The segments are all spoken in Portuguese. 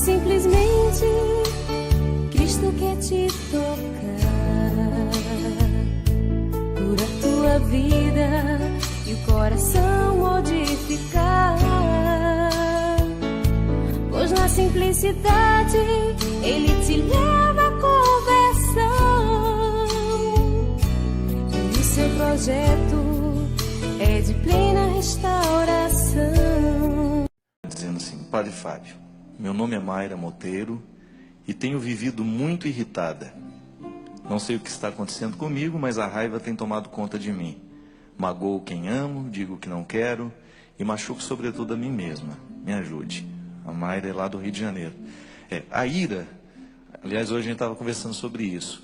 simplesmente Cristo quer te tocar, cura tua vida e o coração modificar. Pois na simplicidade Ele te leva à conversão, e o seu projeto é de plena restauração. Dizendo assim: Padre Fábio, meu nome é Mayra Monteiro e tenho vivido muito irritada. Não sei o que está acontecendo comigo, mas a raiva tem tomado conta de mim. Magoo quem amo, digo que não quero e machuco sobretudo a mim mesma. Me ajude. A Mayra é lá do Rio de Janeiro. A ira, aliás, hoje a gente estava conversando sobre isso.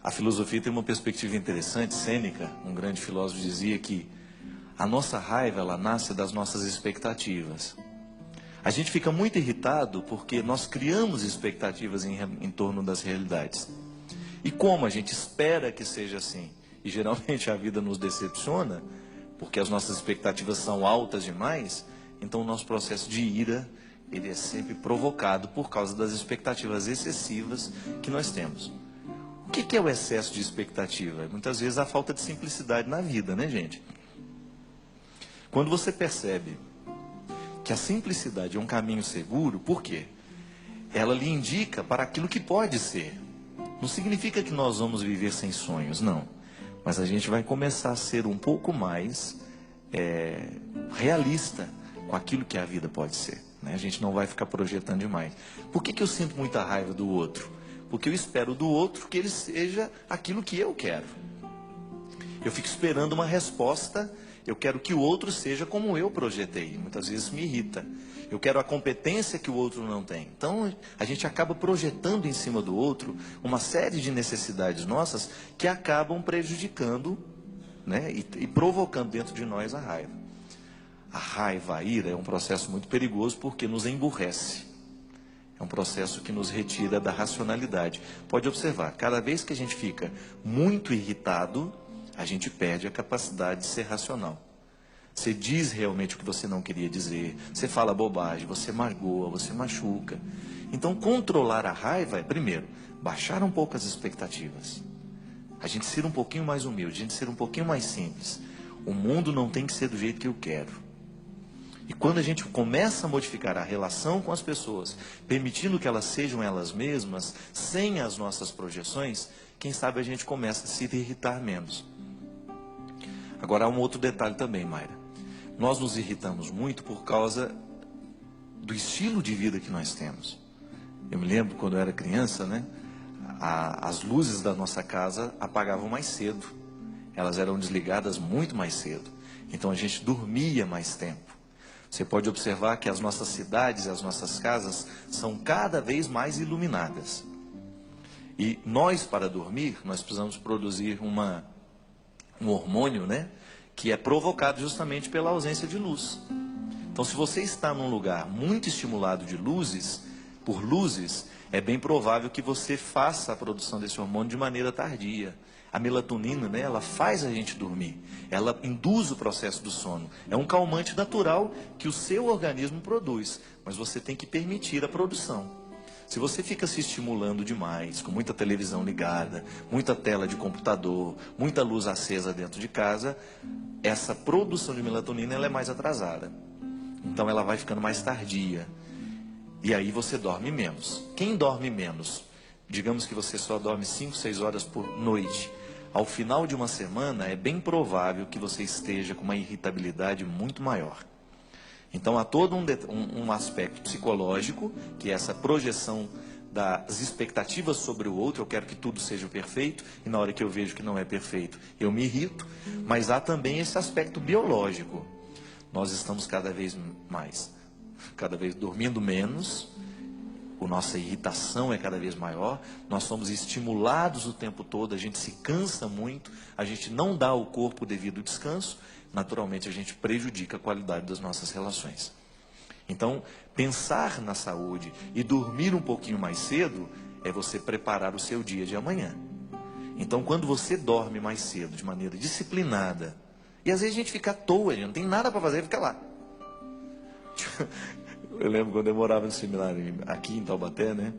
A filosofia tem uma perspectiva interessante. Sêneca, um grande filósofo, dizia que a nossa raiva, ela nasce das nossas expectativas. A gente fica muito irritado porque nós criamos expectativas em torno das realidades. E como a gente espera que seja assim, e geralmente a vida nos decepciona, porque as nossas expectativas são altas demais, então o nosso processo de ira, ele é sempre provocado por causa das expectativas excessivas que nós temos. O que é o excesso de expectativa? Muitas vezes a falta de simplicidade na vida, né, gente? Quando você percebe que a simplicidade é um caminho seguro, por quê? Ela lhe indica para aquilo que pode ser. Não significa que nós vamos viver sem sonhos, não. Mas a gente vai começar a ser um pouco mais realista com aquilo que a vida pode ser, né? A gente não vai ficar projetando demais. Por que eu sinto muita raiva do outro? Porque eu espero do outro que ele seja aquilo que eu quero. Eu fico esperando uma resposta. Eu quero que o outro seja como eu projetei. Muitas vezes me irrita. Eu quero a competência que o outro não tem. Então, a gente acaba projetando em cima do outro uma série de necessidades nossas que acabam prejudicando, né, e provocando dentro de nós a raiva. A raiva, a ira, é um processo muito perigoso porque nos emburrece. É um processo que nos retira da racionalidade. Pode observar, cada vez que a gente fica muito irritado, a gente perde a capacidade de ser racional. Você diz realmente o que você não queria dizer, você fala bobagem, você magoa, você machuca. Então, controlar a raiva é, primeiro, baixar um pouco as expectativas. A gente ser um pouquinho mais humilde, a gente ser um pouquinho mais simples. O mundo não tem que ser do jeito que eu quero. E quando a gente começa a modificar a relação com as pessoas, permitindo que elas sejam elas mesmas, sem as nossas projeções, quem sabe a gente começa a se irritar menos. Agora, há um outro detalhe também, Mayra. Nós nos irritamos muito por causa do estilo de vida que nós temos. Eu me lembro, quando eu era criança, né? As luzes da nossa casa apagavam mais cedo. Elas eram desligadas muito mais cedo. Então, a gente dormia mais tempo. Você pode observar que as nossas cidades e as nossas casas são cada vez mais iluminadas. E nós, para dormir, nós precisamos produzir um hormônio, né, que é provocado justamente pela ausência de luz. Então, se você está num lugar muito estimulado de luzes, por luzes, é bem provável que você faça a produção desse hormônio de maneira tardia. A melatonina, né, ela faz a gente dormir, ela induz o processo do sono. É um calmante natural que o seu organismo produz, mas você tem que permitir a produção. Se você fica se estimulando demais, com muita televisão ligada, muita tela de computador, muita luz acesa dentro de casa, essa produção de melatonina ela é mais atrasada. Então ela vai ficando mais tardia. E aí você dorme menos. Quem dorme menos? Digamos que você só dorme 5, 6 horas por noite. Ao final de uma semana, é bem provável que você esteja com uma irritabilidade muito maior. Então, há todo um aspecto psicológico, que é essa projeção das expectativas sobre o outro. Eu quero que tudo seja perfeito, e na hora que eu vejo que não é perfeito, eu me irrito. Mas há também esse aspecto biológico. Nós estamos cada vez dormindo menos, a nossa irritação é cada vez maior, nós somos estimulados o tempo todo, a gente se cansa muito, a gente não dá ao corpo o devido descanso, naturalmente a gente prejudica a qualidade das nossas relações. Então, pensar na saúde e dormir um pouquinho mais cedo é você preparar o seu dia de amanhã. Então, quando você dorme mais cedo, de maneira disciplinada, e às vezes a gente fica à toa, a gente não tem nada para fazer, fica lá. Eu lembro quando eu morava no seminário aqui em Taubaté, né?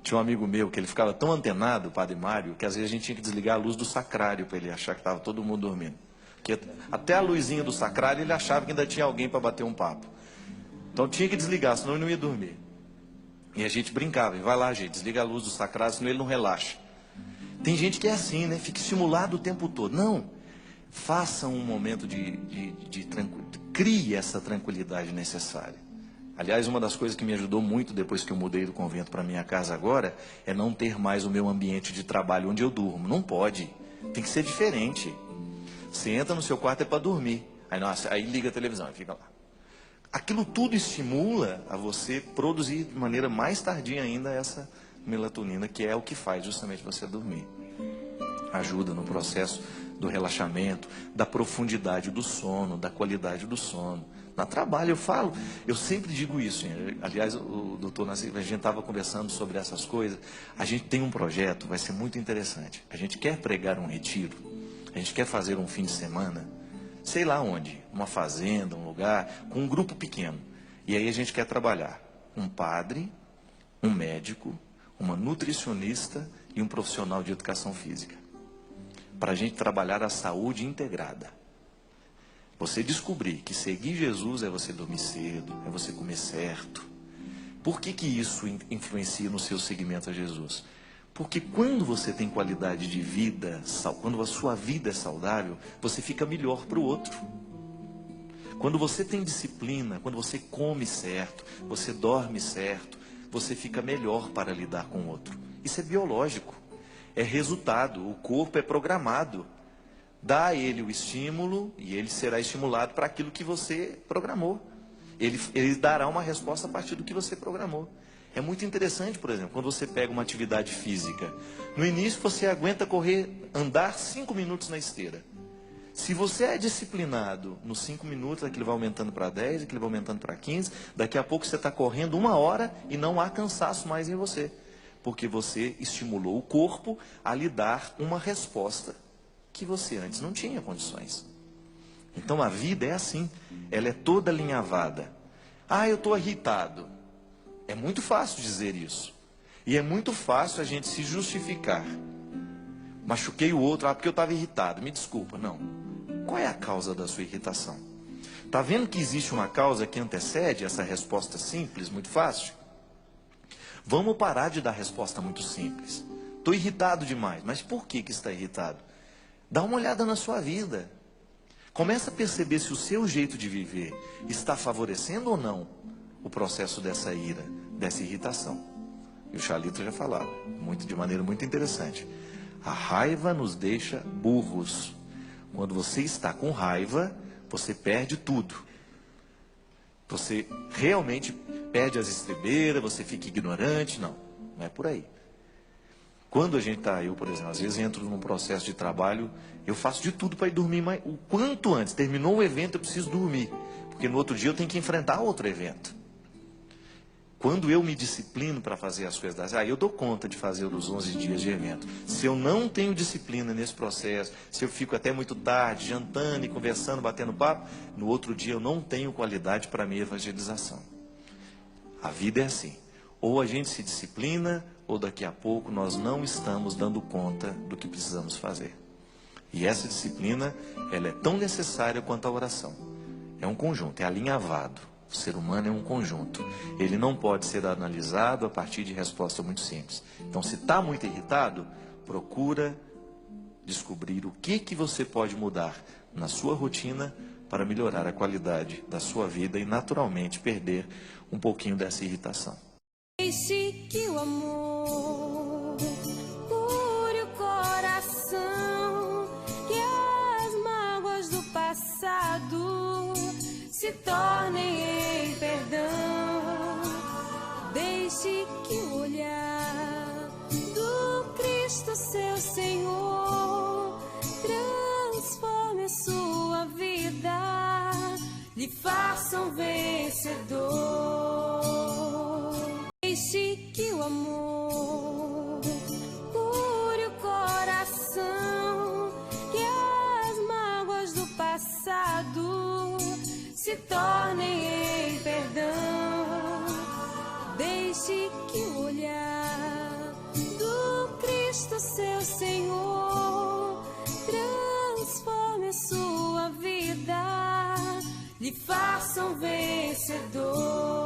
Tinha um amigo meu que ele ficava tão antenado, o Padre Mário, que às vezes a gente tinha que desligar a luz do sacrário para ele achar que estava todo mundo dormindo. Porque até a luzinha do sacrário ele achava que ainda tinha alguém para bater um papo. Então tinha que desligar, senão ele não ia dormir. E a gente brincava, vai lá, gente, desliga a luz do sacrário, senão ele não relaxa. Tem gente que é assim, né? Fica estimulado o tempo todo. Não, faça um momento de tranquilidade, crie essa tranquilidade necessária. Aliás, uma das coisas que me ajudou muito depois que eu mudei do convento para minha casa agora, é não ter mais o meu ambiente de trabalho onde eu durmo. Não pode, tem que ser diferente. Você entra no seu quarto é para dormir, aí liga a televisão e fica lá. Aquilo tudo estimula a você produzir de maneira mais tardia ainda essa melatonina, que é o que faz justamente você dormir. Ajuda no processo do relaxamento, da profundidade do sono, da qualidade do sono. Na trabalho eu sempre digo isso. Aliás, o doutor Nascimento, a gente estava conversando sobre essas coisas. A gente tem um projeto, vai ser muito interessante. A gente quer pregar um retiro, a gente quer fazer um fim de semana, sei lá onde, uma fazenda, um lugar, com um grupo pequeno. E aí a gente quer trabalhar um padre, um médico, uma nutricionista e um profissional de educação física. Para a gente trabalhar a saúde integrada. Você descobrir que seguir Jesus é você dormir cedo, é você comer certo. Por que isso influencia no seu seguimento a Jesus? Porque quando você tem qualidade de vida, quando a sua vida é saudável, você fica melhor para o outro. Quando você tem disciplina, quando você come certo, você dorme certo, você fica melhor para lidar com o outro. Isso é biológico, é resultado, o corpo é programado. Dá a ele o estímulo e ele será estimulado para aquilo que você programou. Ele dará uma resposta a partir do que você programou. É muito interessante, por exemplo, quando você pega uma atividade física. No início você aguenta andar 5 minutos na esteira. Se você é disciplinado nos 5 minutos, aquilo vai aumentando para 10, aquilo vai aumentando para 15, daqui a pouco você está correndo 1 hora e não há cansaço mais em você. Porque você estimulou o corpo a lhe dar uma resposta que você antes não tinha condições. Então a vida é assim, ela é toda alinhavada. Eu estou irritado. É muito fácil dizer isso. E é muito fácil a gente se justificar. Machuquei o outro, porque eu estava irritado, me desculpa. Não. Qual é a causa da sua irritação? Está vendo que existe uma causa que antecede essa resposta simples, muito fácil? Vamos parar de dar resposta muito simples. Estou irritado demais, mas por que está irritado? Dá uma olhada na sua vida. Começa a perceber se o seu jeito de viver está favorecendo ou não o processo dessa ira, dessa irritação. E o Chalito já falava, de maneira muito interessante. A raiva nos deixa burros. Quando você está com raiva, você perde tudo. Você realmente perde as estribeiras, você fica ignorante. Não é por aí. Quando a gente está, eu, por exemplo, às vezes entro num processo de trabalho, eu faço de tudo para ir dormir o quanto antes. Terminou o evento, eu preciso dormir. Porque no outro dia eu tenho que enfrentar outro evento. Quando eu me disciplino para fazer as coisas, eu dou conta de fazer os 11 dias de evento. Se eu não tenho disciplina nesse processo, se eu fico até muito tarde, jantando e conversando, batendo papo, no outro dia eu não tenho qualidade para a minha evangelização. A vida é assim. Ou a gente se disciplina, ou daqui a pouco nós não estamos dando conta do que precisamos fazer. E essa disciplina, ela é tão necessária quanto a oração. É um conjunto, é alinhavado. O ser humano é um conjunto. Ele não pode ser analisado a partir de resposta muito simples. Então, se está muito irritado, procura descobrir o que você pode mudar na sua rotina para melhorar a qualidade da sua vida e, naturalmente, perder um pouquinho dessa irritação. Deixe que o amor cure o coração, que as mágoas do passado se tornem em perdão. Deixe que o olhar do Cristo, seu Senhor, transforme a sua vida, lhe faça um vencedor. Deixe que o amor cure o coração, que as mágoas do passado se tornem em perdão. Deixe que o olhar do Cristo, seu Senhor, transforme a sua vida, lhe faça um vencedor.